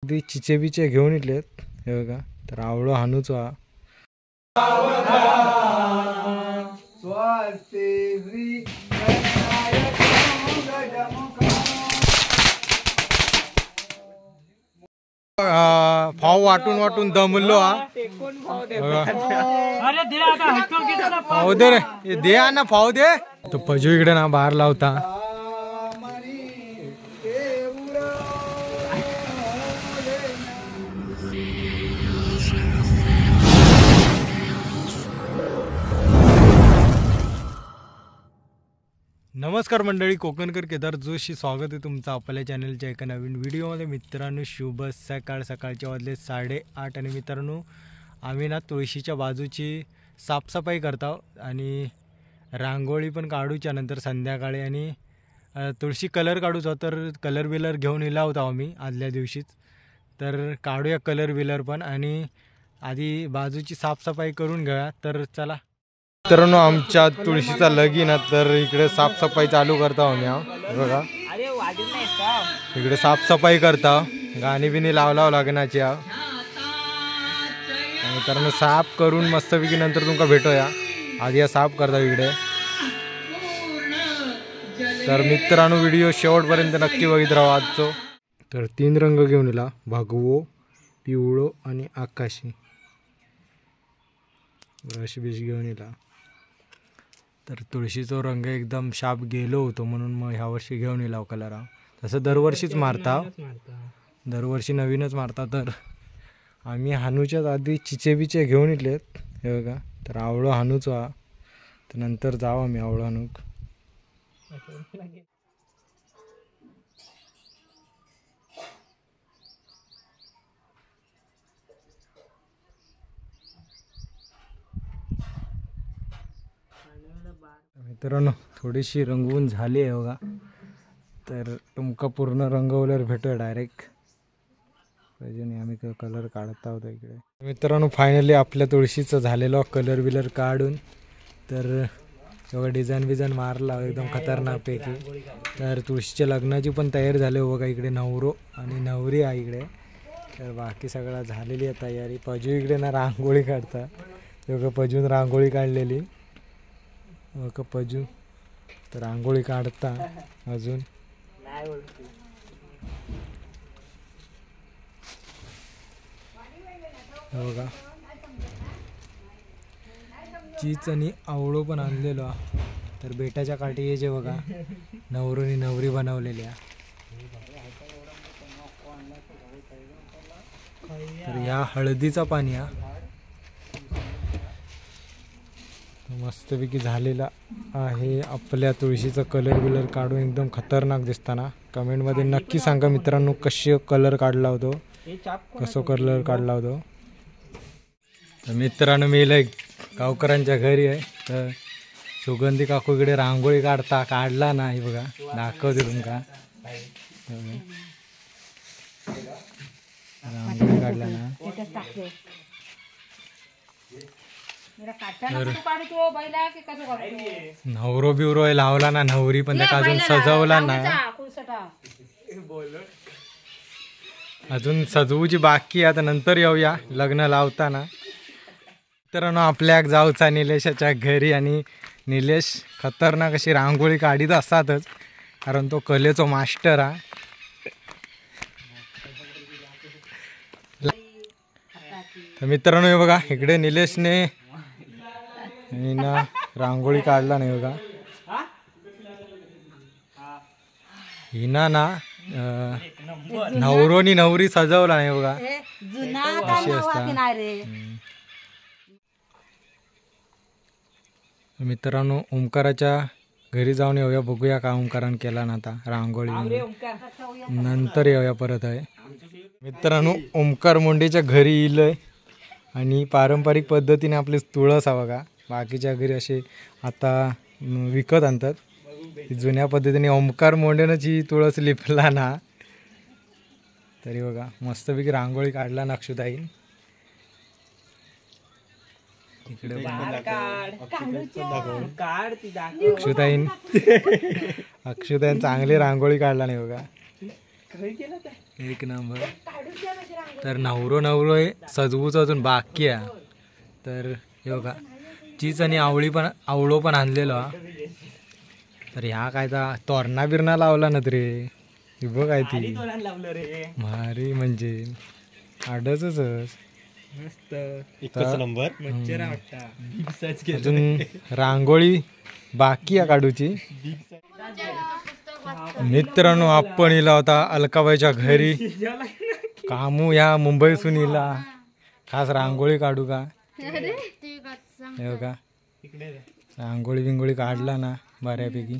अगदी चिचे बिचे घेऊन इलेत हे बघा. तर आवळं हाणूच हा भाव वाटून वाटून दमलो हा. भाव दे रे, दे ना भाव दे. तो पजू इकडे ना बाहेर लावता. नमस्कार मंडळी, कोकणकर केदार जोशी स्वागत आहे तुमचं आपल्या चॅनलच्या एका नवीन व्हिडिओमध्ये. मित्रांनो शुभ सकाळ. सकाळचे वाजले 8:30 आणि मित्रांनो आम्ही ना तुळशीच्या बाजूची साफसफाई करतो आणि रांगोळी पण काढूच्या नंतर संध्याकाळी आणि तुळशी कलर काढूचा. तर कलर बिलर घेऊन इला होता आम्ही आदल्या दिवशीच. तर काढूया कलर बिलर पण आणि आधी बाजूची साफसफाई करून घेऊया. तर चला मित्रांनो, आमच्या तुळशीचा लगीन तर इकडे साफसफाई चालू करता आम्ही बघा. इकडे साफसफाई करता, गाणी बिनी लावलाव लग्नाची. मित्रांनो साफ करून मस्तपैकी नंतर तुमका भेटूया. आधी साफ करता इकडे. तर मित्रांनो व्हिडिओ शेवटपर्यंत नक्की बघित राहा आजचो. तर 3 रंग घेऊन इला, भगवो, पिवळो आणि आकाशी. ब्रश बिश घेऊन इला. तर तुळशीचा रंग एकदम शाप गेलो होतो म्हणून मग ह्या वर्षी घेऊन येला कलर. तसं दरवर्षीच मारता, दरवर्षी नवीनच मारता. तर आम्ही हानूच्याच आधी चिचे बिचे घेऊन इलेत हे बघा. तर आवळं हानूच हा. तर नंतर जाऊ आम्ही आवळं हाणूक. मित्रांनो थोडीशी रंगवून झाली आहे बघा. तर तुमका पूर्ण रंगवल्यावर भेटूया डायरेक्ट. पाहिजे आम्ही कलर काढता होता इकडे. मित्रांनो फायनली आपल्या तुळशीचं झालेलं कलर बिलर काढून तर सगळं डिझाईन बिझाईन मारला एकदम खतरनाक पैकी. तर तुळशीच्या लग्नाची पण तयारी झाली बघा. इकडे नवरो आणि नवरी आहे इकडे. तर बाकी सगळं झालेली आहे तयारी. पजू इकडे ना रांगोळी काढता. तेव्हा पजून रांगोळी काढलेली का पजू. तर रांगोळी काढता अजून. बघा चीच आणि आवळो पण आणलेलो. तर बेटाच्या काठी हे जे बघा नवरोनी नवरी बनवलेल्या. तर ह्या हळदीचा पाणी हा मस्तपैकी झालेला आहे. आपल्या तुळशीचा कलर बिलर काढून एकदम खतरनाक दिसताना. कमेंटमध्ये नक्की सांगा मित्रांनो कसे कलर काढला होतो, कसं कलर काढला होतो. तर मित्रांनो मी गावकरांच्या घरी आहे. तर सुगंधी काकू इकडे रांगोळी काढला नाही बघा. दाखवते तुमका. रांगोळी काढला ना. नवरो बिवरो लावला ना, नवरी पण त्या अजून सजवला ना. अजून सजवूची बाकी आता नंतर येऊया लग्न लावताना. मित्रांनो आपल्या जाऊचा निलेशाच्या घरी आणि निलेश खतरनाक अशी रांगोळी काढीत असतातच कारण तो कलेचो मास्टर हा. तर मित्रांनो हे बघा इकडे निलेशने ना रांगोळी काढला नाही बघा. हिना ना नवरोनी नवरी सजवला नाही बघा. अशी असता. मित्रांनो ओंकाराच्या घरी जाऊन येऊया, बघूया का ओंकारान केला ना आता रांगोळी. नंतर येऊया परत आहे. मित्रांनो ओंकार मुंडेच्या घरी येईल आणि पारंपरिक पद्धतीने आपले तुळस हा बघा. बाकीच्या घरी असे आता विकत आणतात. जुन्या पद्धतीने ओंकार मोंडेनच ही तुळस लिपला ना. तरी बघा मस्तपैकी रांगोळी काढला ना अक्षुताईन. इकडे अक्षुताईन चांगली रांगोळी काढला नाही बघा. एक नंबर. तर नवरो सजवूच अजून बाकी आहे. तर हे बघा चीज आणि आवळो पण आणलेलो हा. तर ह्या काय तोरणा बिरणा लावला ना रे. हे बघ काय ती भारी म्हणजे आडच मस्त एकच नंबर. अजून रांगोळी बाकी आहे काढूची. मित्रांनो आपण इला होता अलकाबाईच्या घरी. कामू ह्या मुंबईसून इला खास रांगोळी काढू का. हे बघा रांगोळी बिंगोळी काढला ना बऱ्यापैकी.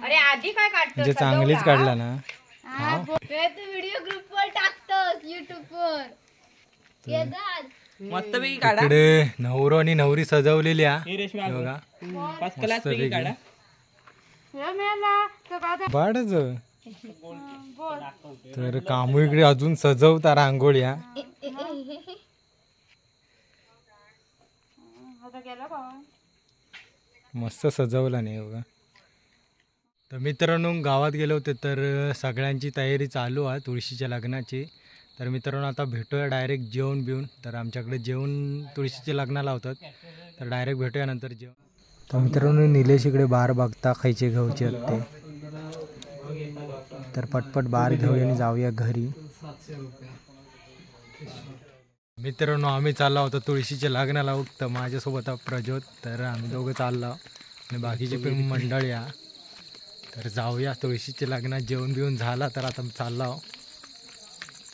अरे आधी काय काढतो म्हणजे चांगलीच काढला ना. व्हिडिओ ग्रुप वर टाकतोस YouTube वर. मस्तपैकी काढा. इकडे नवरो आणि नवरी सजवलेली आहे. हे रेशमी हे बघा फर्स्ट क्लास पैकी काढा. बाडच. तर कामू इकडे अजून सजवता रांगोळ्या. मस्त सजवला नाही बघा. तर मित्रांनो गावात गेलो होते तर सगळ्यांची तयारी चालू आहे तुळशीच्या लग्नाची. तर मित्रांनो आता भेटूया डायरेक्ट जेवण बिवून. तर आमच्याकडे जेवण तुळशीच्या लग्नाला होतात. तर डायरेक्ट भेटूया नंतर जेवण. तर मित्रांनो निलेश इकडे बार बघता खायचे घेऊचे ते. तर पटपट बार घेऊया आणि जाऊया घरी. मित्रांनो आम्ही चालला होतो तुळशीच्या लग्नाला. उगतं माझ्यासोबत प्रज्योत. तर आम्ही दोघं चाललो आणि बाकीची पण मंडळी आहे. तर जाऊया तुळशीच्या लग्नात. जेवण बिवून झाला तर आता चाललो.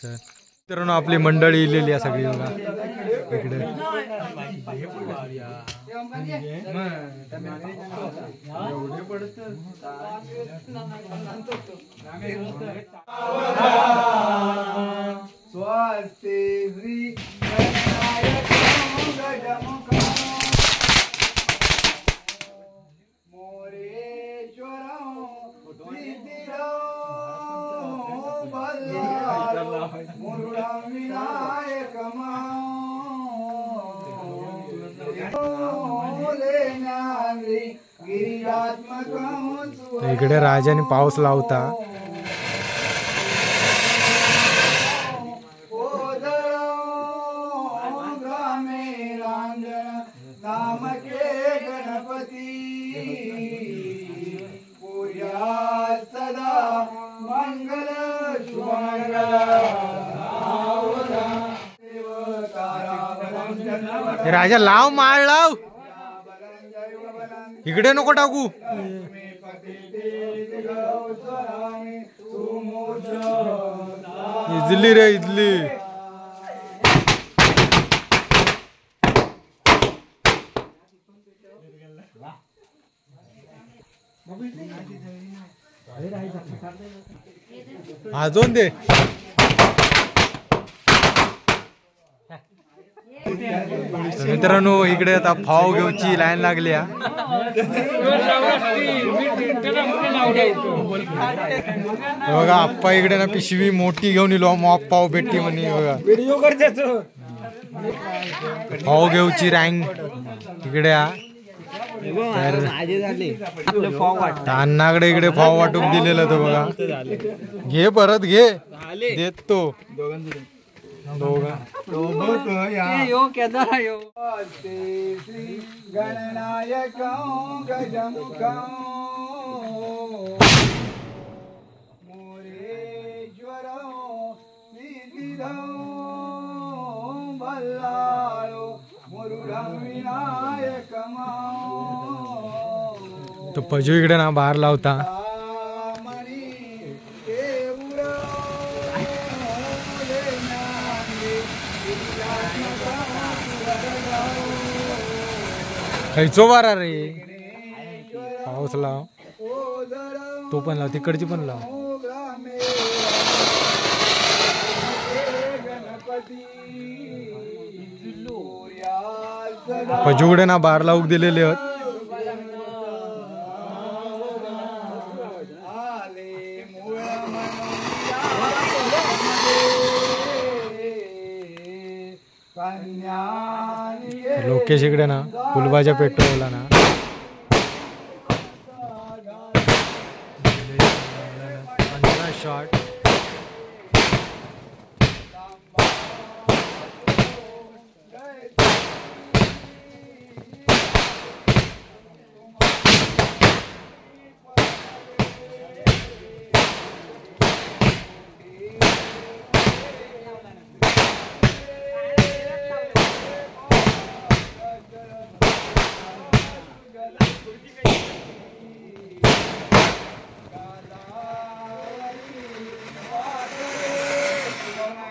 तर मित्रांनो आपली मंडळी इलेली आहे सगळी बघा इकडे. इकडे राजाने पाऊस लावता. राजा लाव माळ लाव. इकडे नको टाकू. इजली रे इजली. अजून दे. मित्रांनो इकडे आता फाव घेऊची लाईन लागली. बघा आप्पा इकडे ना पिशवी मोठी घेऊन इलो. मॉप पाव भेटती म्हणे बघा. फाव घेऊची रँक इकडे. अण्णाकडे इकडे फाव वाटून दिलेलं तो बघा. घे परत घे देत तो दोघा. तो पजू इकडे ना बाहेर लावता. खायचो बारा रे. पाऊस लाव. तो पण लाव. तिकडची पण लाव. पजूकडे ना बार लावूक दिलेले आहेत. लोकेश इकडे ना फुलभाज्या पेटवला ना.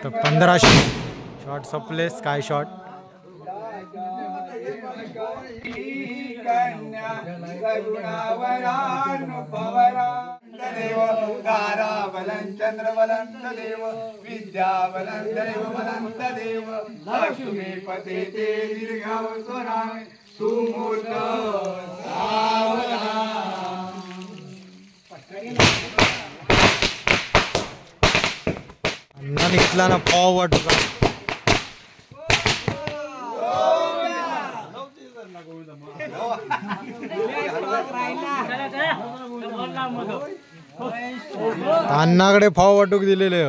तर 15 शॉट संपले स्काय शॉट. देव तारा बलं चंद्र बलं देव विद्या बलं दैव बलं देव लक्ष्मी पते ते दीर्घाव स्वरामे सुमूर्त सावधान. अण्णा निघला ना पाव वाटतो. अण्णाकडे फाव वाटूक दिलेले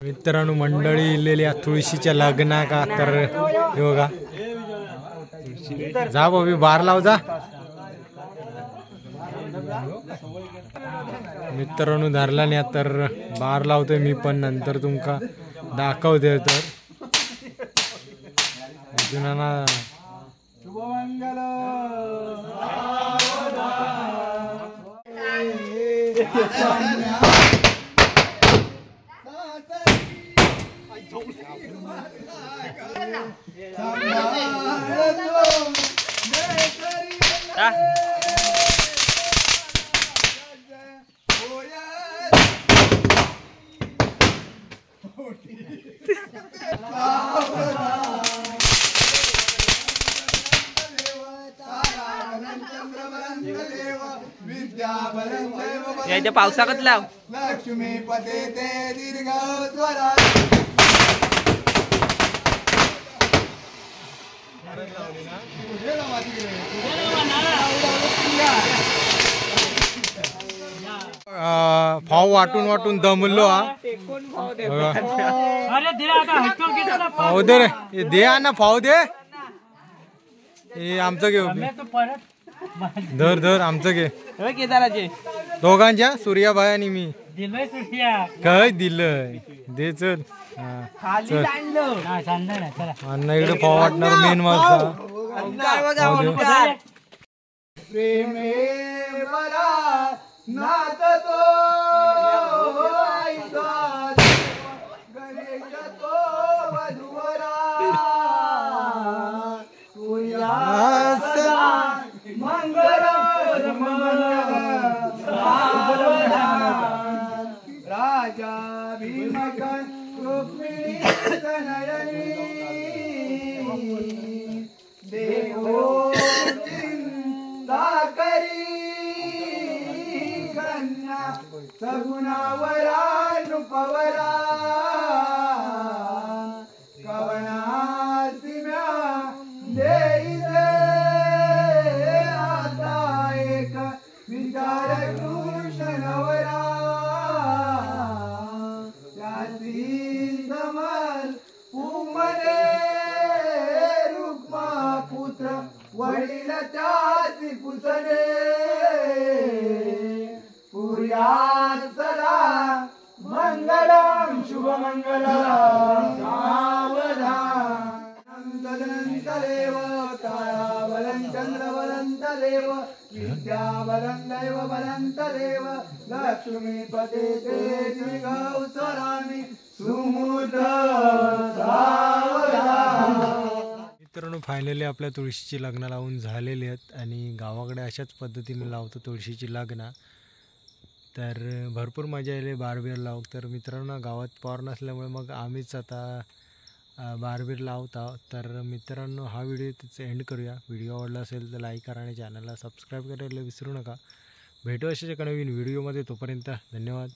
मित्रांनो. मंडळी इलेली तुळशीच्या लग्ना का तर हे बघा. जा बाबी बार लाव जा. मित्रांनो धरला नाही तर बार लावतोय मी पण नंतर तुमका दाखवते. तर अर्जुनाना शुभमंगल याच्या पावसाकच लाव. लक्ष्मी पते ते दीर्घ स्वरा. फाव वाटून वाटून दमलो हा. फाव दे रे. हे दे ना फाव दे. हे आमचं घे. धर धर आमचं घे. केदाराचे दोघांच्या सूर्याबाई आणि मी काय दिलंय दे. चल चल अण्णा इकडे फाव वाटणार मेन मासा. प्रेमे मला नात तो आईचा गणेश तो वधुवरा. तुया सदा मंगल मंगल राजा भीमक रुक्मिणी तनयनी देवो चिंता करी कन्या सगुणावरा नृपवरा. कवनासिम्या देई दे आता एक विचार कृष्णवरा. त्याची समर उमने रुक्मा पुत्र वडील त्याची पुसणे. पुर्यात सदा मंगलम शुभमंगलम सावधान. अनंतदेव ताराबलं चंद्रबलं देव विद्या बलं दैव बलं देव लक्ष्मी पते ते दीर्घाव स्वरामी सुमूर्त सावधान. मित्रांनो फायनली आपल्या तुळशीची लग्न लावून झालेली आहेत आणि गावाकडे अशाच पद्धतीने लावतो तुळशीची लग्न. तर भरपूर मजा येईल बारबीर लावू. तर मित्रांनो गावात पॉवर नसल्यामुळे मग आम्हीच आता बारबीर लावतो. तर मित्रांनो हा व्हिडिओ तिचं एंड करूया. व्हिडिओ आवडला असेल तर लाईक करा आणि चॅनलला सबस्क्राईब करायला विसरू नका. भेटू अशाच एका नवीन व्हिडिओमध्ये. तोपर्यंत धन्यवाद.